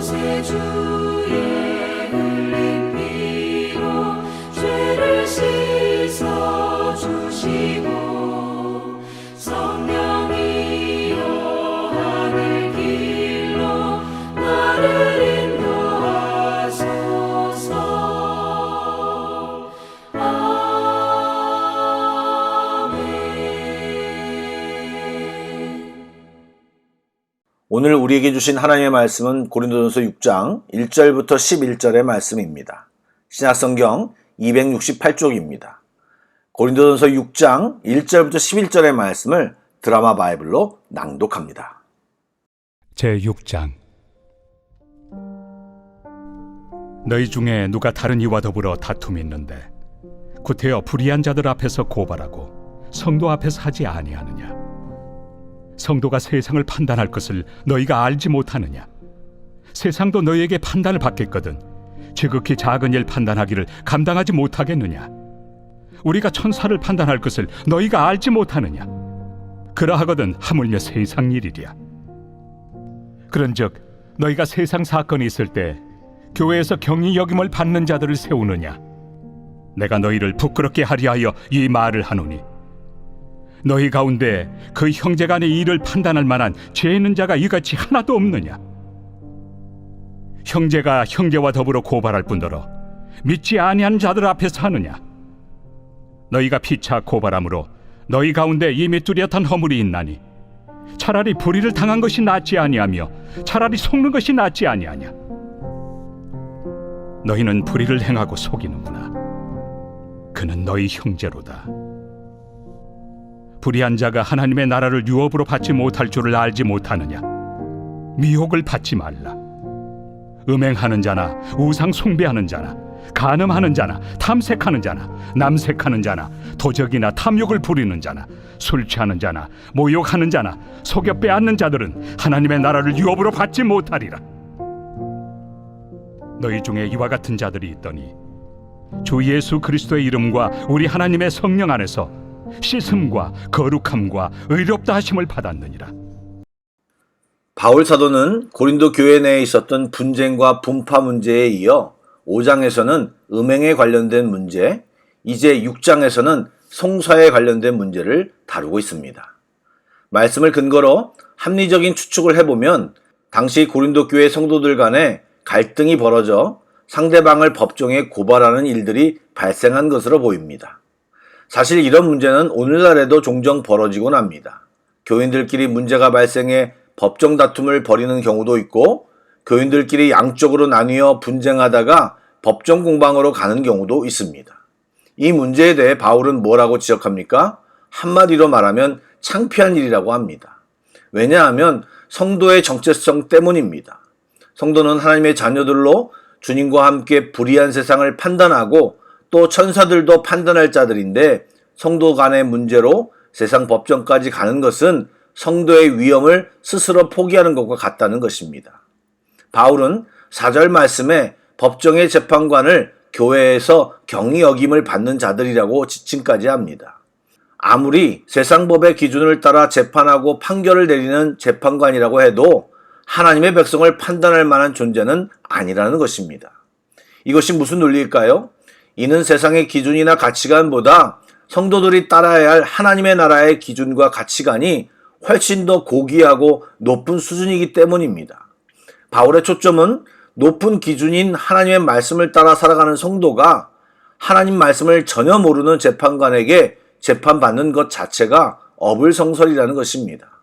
구세주의 흘린 피로 죄를 씻어주시고 성령이여 하늘 길로 나를 인도하소서. 아멘. 오늘 우리에게 주신 하나님의 말씀은 고린도전서 6장 1절부터 11절의 말씀입니다. 신약성경 268쪽입니다. 고린도전서 6장 1절부터 11절의 말씀을 드라마 바이블로 낭독합니다. 제6장. 너희 중에 누가 다른 이와 더불어 다툼이 있는데 구태여 불의한 자들 앞에서 고발하고 성도 앞에서 하지 아니하느냐? 성도가 세상을 판단할 것을 너희가 알지 못하느냐? 세상도 너희에게 판단을 받겠거든 지극히 작은 일 판단하기를 감당하지 못하겠느냐? 우리가 천사를 판단할 것을 너희가 알지 못하느냐? 그러하거든 하물며 세상 일이랴. 그런즉 너희가 세상 사건이 있을 때 교회에서 경히 여김을 받는 자들을 세우느냐? 내가 너희를 부끄럽게 하려 하여 이 말을 하노니 너희 가운데 그 형제간의 일을 판단할 만한 죄 있는 자가 이같이 하나도 없느냐? 형제가 형제와 더불어 고발할 뿐더러 믿지 아니한 자들 앞에서 하느냐? 너희가 피차 고발함으로 너희 가운데 이미 뚜렷한 허물이 있나니 차라리 불의를 당한 것이 낫지 아니하며 차라리 속는 것이 낫지 아니하냐? 너희는 불의를 행하고 속이는구나. 그는 너희 형제로다. 불의한 자가 하나님의 나라를 유업으로 받지 못할 줄을 알지 못하느냐? 미혹을 받지 말라. 음행하는 자나 우상 숭배하는 자나 간음하는 자나 탐색하는 자나 남색하는 자나 도적이나 탐욕을 부리는 자나 술 취하는 자나 모욕하는 자나 속여 빼앗는 자들은 하나님의 나라를 유업으로 받지 못하리라. 너희 중에 이와 같은 자들이 있더니 주 예수 그리스도의 이름과 우리 하나님의 성령 안에서 씻음과 거룩함과 의롭다 하심을 받았느니라. 바울 사도는 고린도 교회 내에 있었던 분쟁과 분파 문제에 이어 5장에서는 음행에 관련된 문제, 이제 6장에서는 송사에 관련된 문제를 다루고 있습니다. 말씀을 근거로 합리적인 추측을 해보면 당시 고린도 교회 성도들 간에 갈등이 벌어져 상대방을 법정에 고발하는 일들이 발생한 것으로 보입니다. 사실 이런 문제는 오늘날에도 종종 벌어지곤 합니다. 교인들끼리 문제가 발생해 법정 다툼을 벌이는 경우도 있고 교인들끼리 양쪽으로 나뉘어 분쟁하다가 법정 공방으로 가는 경우도 있습니다. 이 문제에 대해 바울은 뭐라고 지적합니까? 한마디로 말하면 창피한 일이라고 합니다. 왜냐하면 성도의 정체성 때문입니다. 성도는 하나님의 자녀들로 주님과 함께 불의한 세상을 판단하고 또 천사들도 판단할 자들인데 성도 간의 문제로 세상 법정까지 가는 것은 성도의 위엄을 스스로 포기하는 것과 같다는 것입니다. 바울은 4절 말씀에 법정의 재판관을 교회에서 경히 여김을 받는 자들이라고 지칭까지 합니다. 아무리 세상 법의 기준을 따라 재판하고 판결을 내리는 재판관이라고 해도 하나님의 백성을 판단할 만한 존재는 아니라는 것입니다. 이것이 무슨 논리일까요? 이는 세상의 기준이나 가치관보다 성도들이 따라야 할 하나님의 나라의 기준과 가치관이 훨씬 더 고귀하고 높은 수준이기 때문입니다. 바울의 초점은 높은 기준인 하나님의 말씀을 따라 살아가는 성도가 하나님 말씀을 전혀 모르는 재판관에게 재판받는 것 자체가 어불성설이라는 것입니다.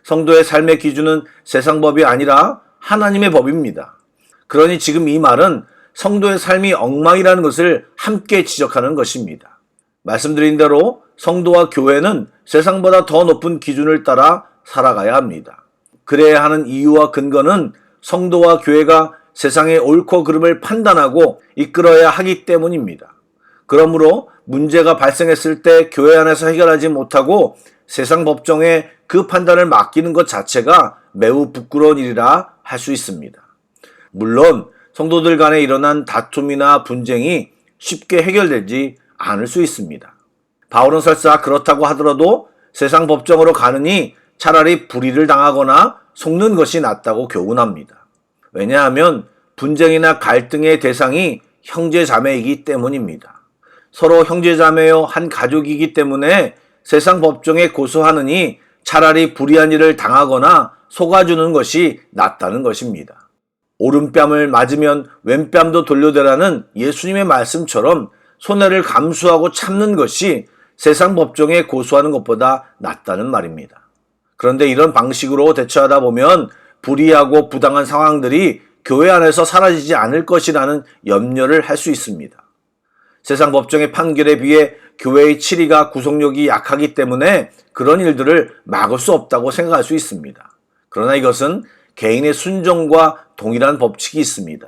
성도의 삶의 기준은 세상 법이 아니라 하나님의 법입니다. 그러니 지금 이 말은 성도의 삶이 엉망이라는 것을 함께 지적하는 것입니다. 말씀드린 대로 성도와 교회는 세상보다 더 높은 기준을 따라 살아가야 합니다. 그래야 하는 이유와 근거는 성도와 교회가 세상의 옳고 그름을 판단하고 이끌어야 하기 때문입니다. 그러므로 문제가 발생했을 때 교회 안에서 해결하지 못하고 세상 법정에 그 판단을 맡기는 것 자체가 매우 부끄러운 일이라 할 수 있습니다. 물론 성도들 간에 일어난 다툼이나 분쟁이 쉽게 해결되지 않을 수 있습니다. 바울은 설사 그렇다고 하더라도 세상 법정으로 가느니 차라리 불의를 당하거나 속는 것이 낫다고 교훈합니다. 왜냐하면 분쟁이나 갈등의 대상이 형제자매이기 때문입니다. 서로 형제자매요 한 가족이기 때문에 세상 법정에 고소하느니 차라리 불의한 일을 당하거나 속아주는 것이 낫다는 것입니다. 오른뺨을 맞으면 왼뺨도 돌려대라는 예수님의 말씀처럼 손해를 감수하고 참는 것이 세상 법정에 고소하는 것보다 낫다는 말입니다. 그런데 이런 방식으로 대처하다 보면 불의하고 부당한 상황들이 교회 안에서 사라지지 않을 것이라는 염려를 할 수 있습니다. 세상 법정의 판결에 비해 교회의 치리가 구속력이 약하기 때문에 그런 일들을 막을 수 없다고 생각할 수 있습니다. 그러나 이것은 개인의 순종과 동일한 법칙이 있습니다.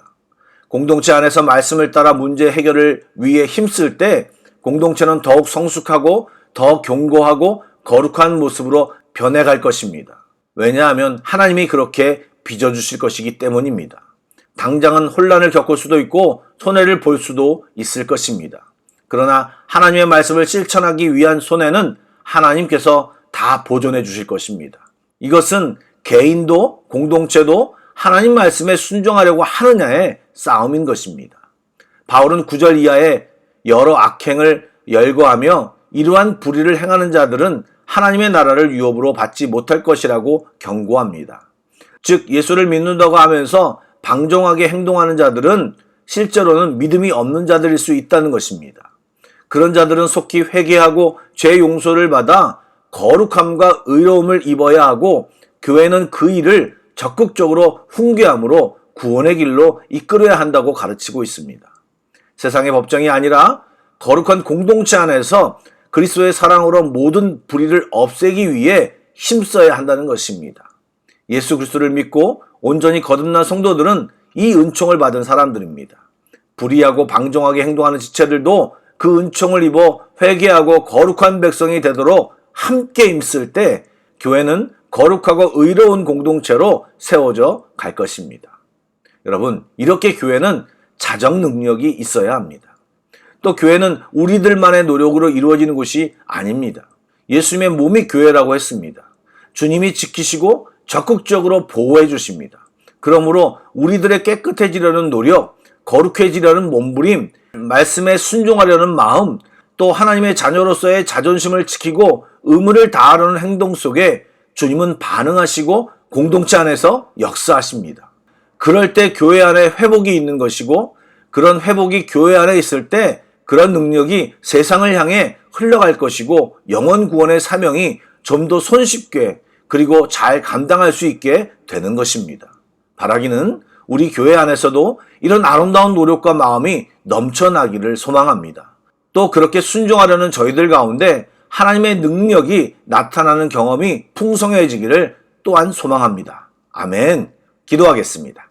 공동체 안에서 말씀을 따라 문제 해결을 위해 힘쓸 때 공동체는 더욱 성숙하고 더 견고하고 거룩한 모습으로 변해갈 것입니다. 왜냐하면 하나님이 그렇게 빚어주실 것이기 때문입니다. 당장은 혼란을 겪을 수도 있고 손해를 볼 수도 있을 것입니다. 그러나 하나님의 말씀을 실천하기 위한 손해는 하나님께서 다 보존해 주실 것입니다. 이것은 개인도 공동체도 하나님 말씀에 순종하려고 하느냐의 싸움인 것입니다. 바울은 9절 이하에 여러 악행을 열거하며 이러한 불의를 행하는 자들은 하나님의 나라를 유업으로 받지 못할 것이라고 경고합니다. 즉 예수를 믿는다고 하면서 방종하게 행동하는 자들은 실제로는 믿음이 없는 자들일 수 있다는 것입니다. 그런 자들은 속히 회개하고 죄 용서를 받아 거룩함과 의로움을 입어야 하고 교회는 그 일을 적극적으로 훈계함으로 구원의 길로 이끌어야 한다고 가르치고 있습니다. 세상의 법정이 아니라 거룩한 공동체 안에서 그리스도의 사랑으로 모든 불의를 없애기 위해 힘써야 한다는 것입니다. 예수 그리스도를 믿고 온전히 거듭난 성도들은 이 은총을 받은 사람들입니다. 불의하고 방종하게 행동하는 지체들도 그 은총을 입어 회개하고 거룩한 백성이 되도록 함께 힘쓸 때 교회는 거룩하고 의로운 공동체로 세워져 갈 것입니다. 여러분, 이렇게 교회는 자정 능력이 있어야 합니다. 또 교회는 우리들만의 노력으로 이루어지는 것이 아닙니다. 예수님의 몸이 교회라고 했습니다. 주님이 지키시고 적극적으로 보호해 주십니다. 그러므로 우리들의 깨끗해지려는 노력, 거룩해지려는 몸부림, 말씀에 순종하려는 마음, 또 하나님의 자녀로서의 자존심을 지키고 의무를 다하려는 행동 속에 주님은 반응하시고 공동체 안에서 역사하십니다. 그럴 때 교회 안에 회복이 있는 것이고 그런 회복이 교회 안에 있을 때 그런 능력이 세상을 향해 흘러갈 것이고 영혼 구원의 사명이 좀 더 손쉽게 그리고 잘 감당할 수 있게 되는 것입니다. 바라기는 우리 교회 안에서도 이런 아름다운 노력과 마음이 넘쳐나기를 소망합니다. 또 그렇게 순종하려는 저희들 가운데 하나님의 능력이 나타나는 경험이 풍성해지기를 또한 소망합니다. 아멘. 기도하겠습니다.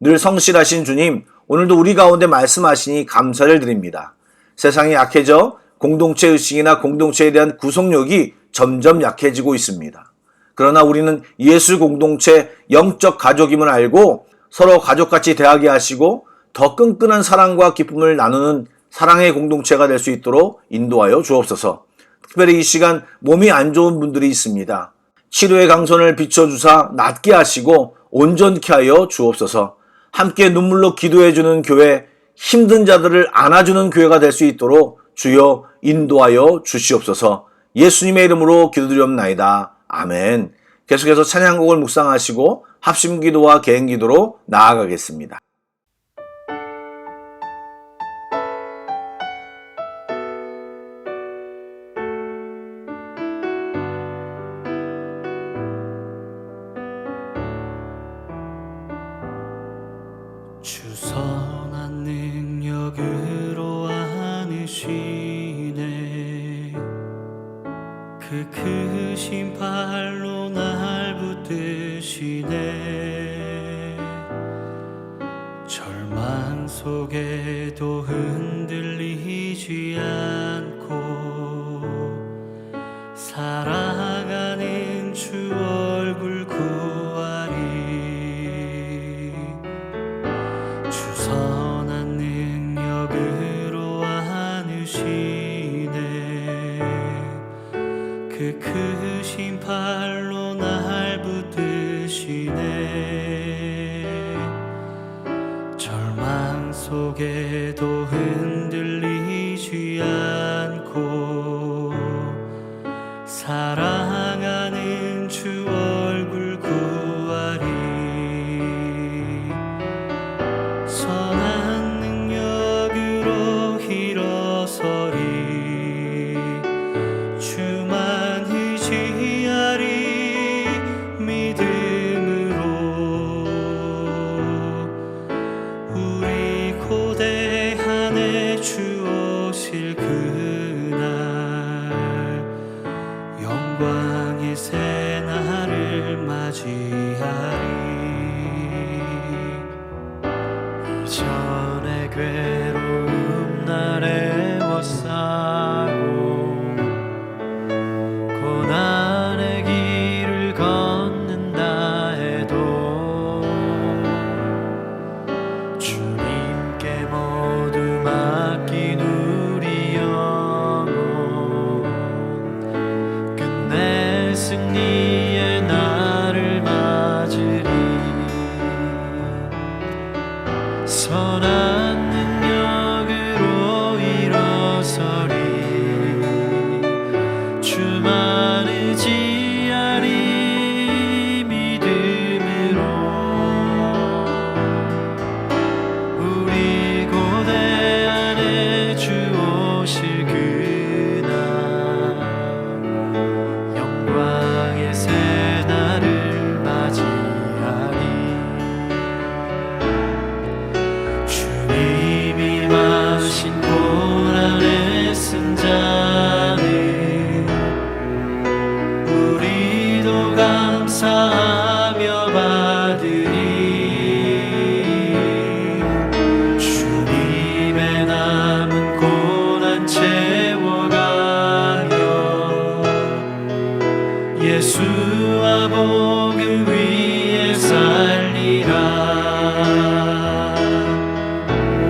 늘 성실하신 주님, 오늘도 우리 가운데 말씀하시니 감사를 드립니다. 세상이 약해져 공동체 의식이나 공동체에 대한 구속력이 점점 약해지고 있습니다. 그러나 우리는 예수 공동체 영적 가족임을 알고 서로 가족같이 대하게 하시고 더 끈끈한 사랑과 기쁨을 나누는 사랑의 공동체가 될 수 있도록 인도하여 주옵소서. 특별히 이 시간 몸이 안 좋은 분들이 있습니다. 치료의 강선을 비춰주사 낫게 하시고 온전케 하여 주옵소서. 함께 눈물로 기도해주는 교회, 힘든 자들을 안아주는 교회가 될 수 있도록 주여 인도하여 주시옵소서. 예수님의 이름으로 기도드리옵나이다. 아멘. 계속해서 찬양곡을 묵상하시고 합심기도와 개인기도로 나아가겠습니다. 주 선한 능력으로 안으시네 그 크신 발로 날 붙드시네 절망 속에도 흔들리지 않고 사랑하는 주 얼굴 구하리 주 선한 능력으로 안으시네 그 크신 팔로 날 붙드시네 속에도 흔들리지 않고 사랑하는 주 얼굴 구하리. 선한 능력으로 일어서리. 주만 의지하리. 믿음으로 우리 고대한에 주 오실 그날 영광의 새날을 맞이하리. 이전의 괴로움 날에 워싸고 고난의 길을 걷는다 해도 주님께 모두 맡긴 우리 영혼 끝내 승리의 날을 맞으리. 선한 능력으로 일어서리. 주만 의지하리. 믿음으로 우리 고대한에 주 오실 그날 영광의 새날을 맞이하리. 주님이 마신 고난의 승자는 우리도 감사하며 받으리. 주님의 남은 고난 채워가며 예수와 복음 위에 살리라.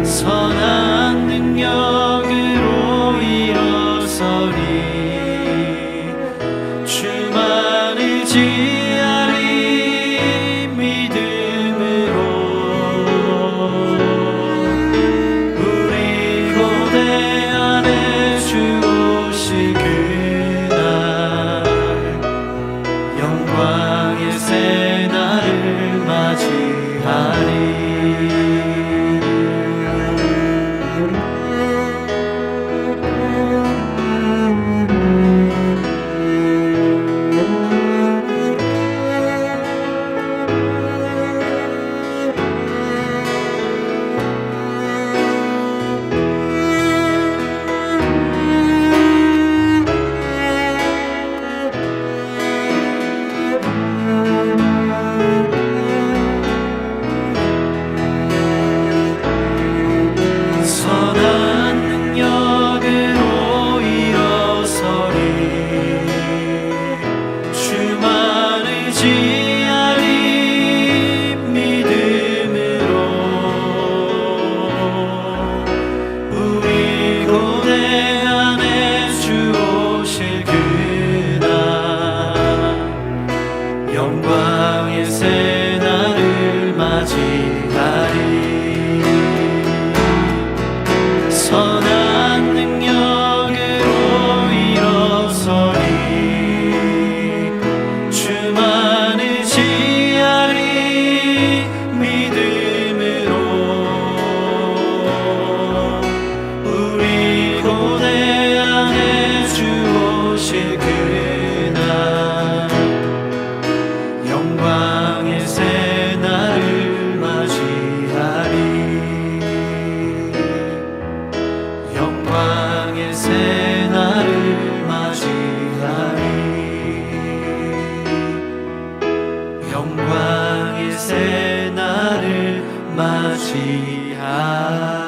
선한 능력으로 일어서리. 주만 의지하리. 믿음으로 우리 고대한에 주 오실 그날 영광의 새날을 맞이하리. 영광의 새날을 맞이하리.